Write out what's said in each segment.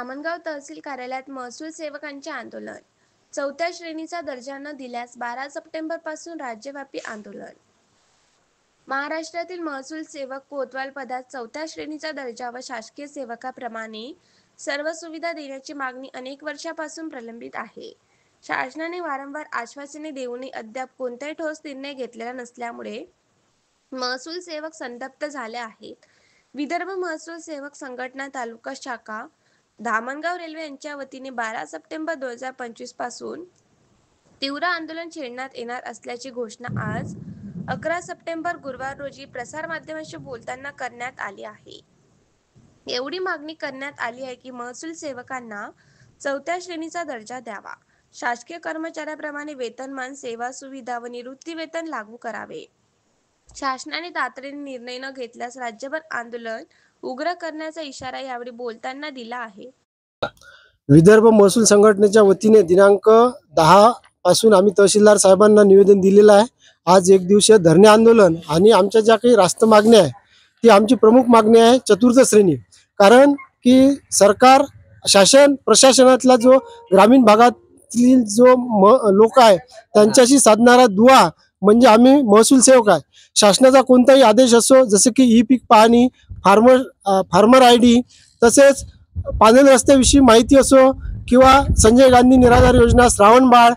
धामणगाव तहसील कार्यालयात महसूल सेवकांचे आंदोलन. 4थ्या श्रेणीचा दर्जा न दिल्यास 12 सप्टेंबरपासून राज्यव्यापी आंदोलन. महाराष्ट्रातील महसूल सेवक कोतवाल पदात 4थ्या श्रेणीचा दर्जा व शासकीय सेवकाप्रमाणे सर्व सुविधा देण्याची मागणी अनेक वर्षापासून प्रलंबित आहे. शासनाने वारंवार आश्वासने देऊनही अद्याप कोणताही ठोस निर्णय घेतलेला नसल्यामुळे महसूल सेवक संतप्त झाले आहेत. विदर्भ महसूल सेवक संघटना तालुका शाखा धामणगाव रेल्वे यांच्या वतीने 12 सप्टेंबर 2025 पासून तीव्र आंदोलन छेडण्यात येणार असल्याची घोषणा आज 11 सप्टेंबर गुरुवार रोजी प्रसारमाध्यमांशी बोलताना करण्यात आली आहे. एवढी मागणी करण्यात आली आहे की महसूल सेवकांना 4थ्या श्रेणीचा दर्जा द्यावा, शासकीय कर्मचाऱ्याप्रमाणे वेतनमान, सेवा सुविधा व निवृत्ती वेतन लागू करावे. शासनाने तातडीने निर्णय न घेतल्यास राज्यभर आंदोलन उग्र करण्याचा इशारा यावेळी बोलताना दिला आहे. विदर्भ महसूल संघटनेच्या वतीने दिनांक 10 पासून आम्ही तहसीलदार साहेबांना निवेदन दिलेलं आहे. आज एक दिवसीय धरणे आंदोलन आणि आमच्या ज्या काही रास्त मागण्या आहे ती आमची प्रमुख मागणी आहे 4th श्रेणी. कारण की सरकार शासन प्रशासनातला जो ग्रामीण भागातील जो लोक आहे त्यांच्याशी साधणारा दुवा म्हणजे आम्ही महसूल सेवक आहे. शासनाचा कोणताही आदेश असो, जसे की ई पीक पाहणी, फार्मर आयडी, तसेच पाणंद रस्त्याविषयी माहिती असो किंवा संजय गांधी निराधार योजना, श्रावण बाळ,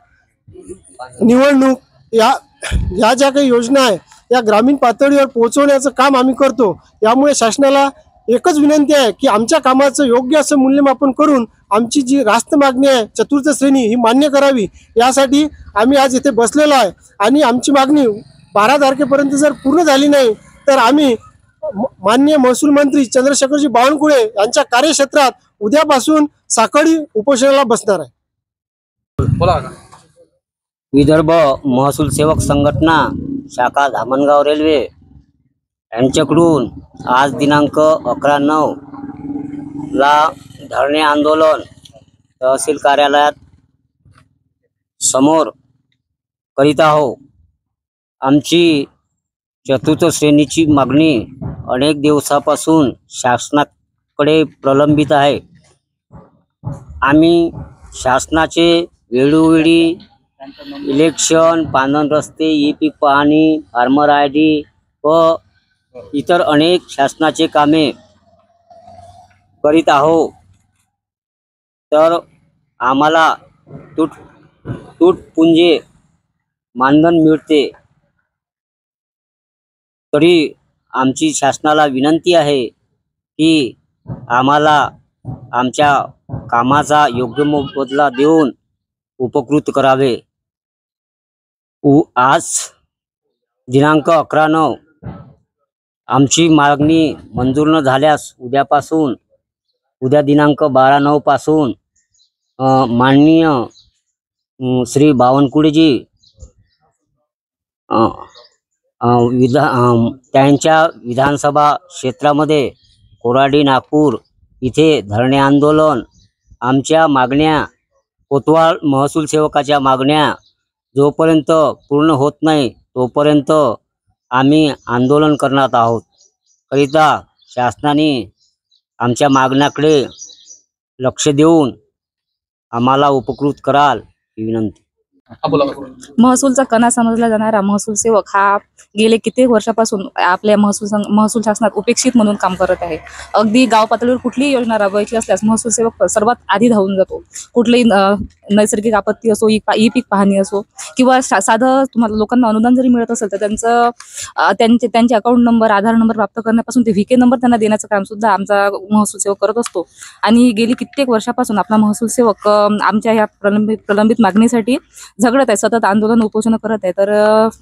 निवडणूक, या ज्या काही योजना आहे या ग्रामीण पातळीवर पोहोचवण्याचं काम आम्ही करतो. यामुळे शासनाला एकच विनंती आहे की आमच्या कामाचं योग्य असं मूल्यमापन करून आमची जी रास्त मागणी आहे 4th श्रेणी ही मान्य करावी. यासाठी आम्ही आज इथे बसलेलो आहे आणि आमची मागणी 12 तारखेपर्यंत जर पूर्ण झाली नाही तर आम्ही माननीय महसूल मंत्री चंद्रशेखरजी बावनकुळे यांच्या कार्यक्षेत्रात उद्यापासून साखळी उपोषणाला बसणार आहे. विदर्भ महसूल सेवक संघटना शाखा धामणगाव रेल्वे यांच्याकडून आज दिनांक 11/9 ला धरणे आंदोलन तहसील कार्यालयात समोर करीत आहोत. आमची 4th श्रेणीची मागणी अनेक दिवसापासून शासनाकडे प्रलंबित आहे. आम्ही शासनाचे वेळोवेळी इलेक्शन, पाणंद रस्ते, ई पीक पाहणी, फार्मर आयडी व इतर अनेक शासनाचे कामे करीत आहोत. तर आम्हाला तुटपुंजे मानधन मिळते. तरी आमची शासनाला विनंती आहे की आम्हाला आमच्या कामाचा योग्य मोबदला देऊन उपकृत करावे. आज दिनांक 11/9 आमची मागणी मंजूर न झाल्यास उद्या दिनांक 12/9 पासून माननीय श्री बावनकुळेजी त्यांच्या विधानसभा क्षेत्रामध्ये कोराडी नागपूर इथे धरणे आंदोलन, आमच्या मागण्या, कोतवाल महसूल सेवकाच्या मागण्या जोपर्यंत पूर्ण होत नाही तोपर्यंत आम्ही आंदोलन करणार आहोत. करिता शासनाने आमच्या मागण्याकडे लक्ष देऊन आम्हाला उपकृत कराल ही विनंती. महसूलचा कणा समजला जाणारा महसूल सेवक हा गेले कित्येक वर्षापासून आपल्या महसूल शासनात उपेक्षित म्हणून काम करत आहे. अगदी गाव पातळीवर कुठलीही योजना राबवायची असल्यास महसूल सेवक सर्वात आधी धावून जातो. कुठलीही नैसर्गिक आपत्ती असो, ई पीक पाहणी असो किंवा साधं तुम्हाला लोकांना अनुदान जरी मिळत असेल तर त्यांचे अकाउंट नंबर, आधार नंबर प्राप्त करण्यापासून ते VK नंबर त्यांना देण्याचं काम सुद्धा आमचा महसूल सेवक करत असतो. आणि गेली कित्येक वर्षापासून आपला महसूल सेवक आमच्या ह्या प्रलंबित मागणीसाठी झगडत आहे, सतत आंदोलन उपोषण करत आहे. तर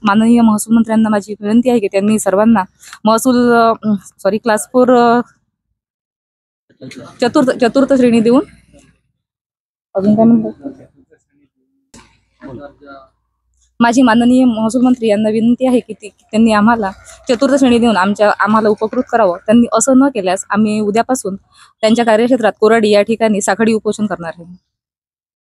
माननीय महसूल मंत्र्यांना माझी विनंती आहे की त्यांनी सर्वांना क्लास 4 4th श्रेणी देऊन अजून काय म्हणतात, माझी माननीय महसूल मंत्री यांना विनंती आहे की त्यांनी आम्हाला 4th श्रेणी देऊन आम्हाला उपकृत करावं. त्यांनी असं न केल्यास आम्ही उद्यापासून त्यांच्या कार्यक्षेत्रात कोराडी या ठिकाणी साखळी उपोषण करणार आहे.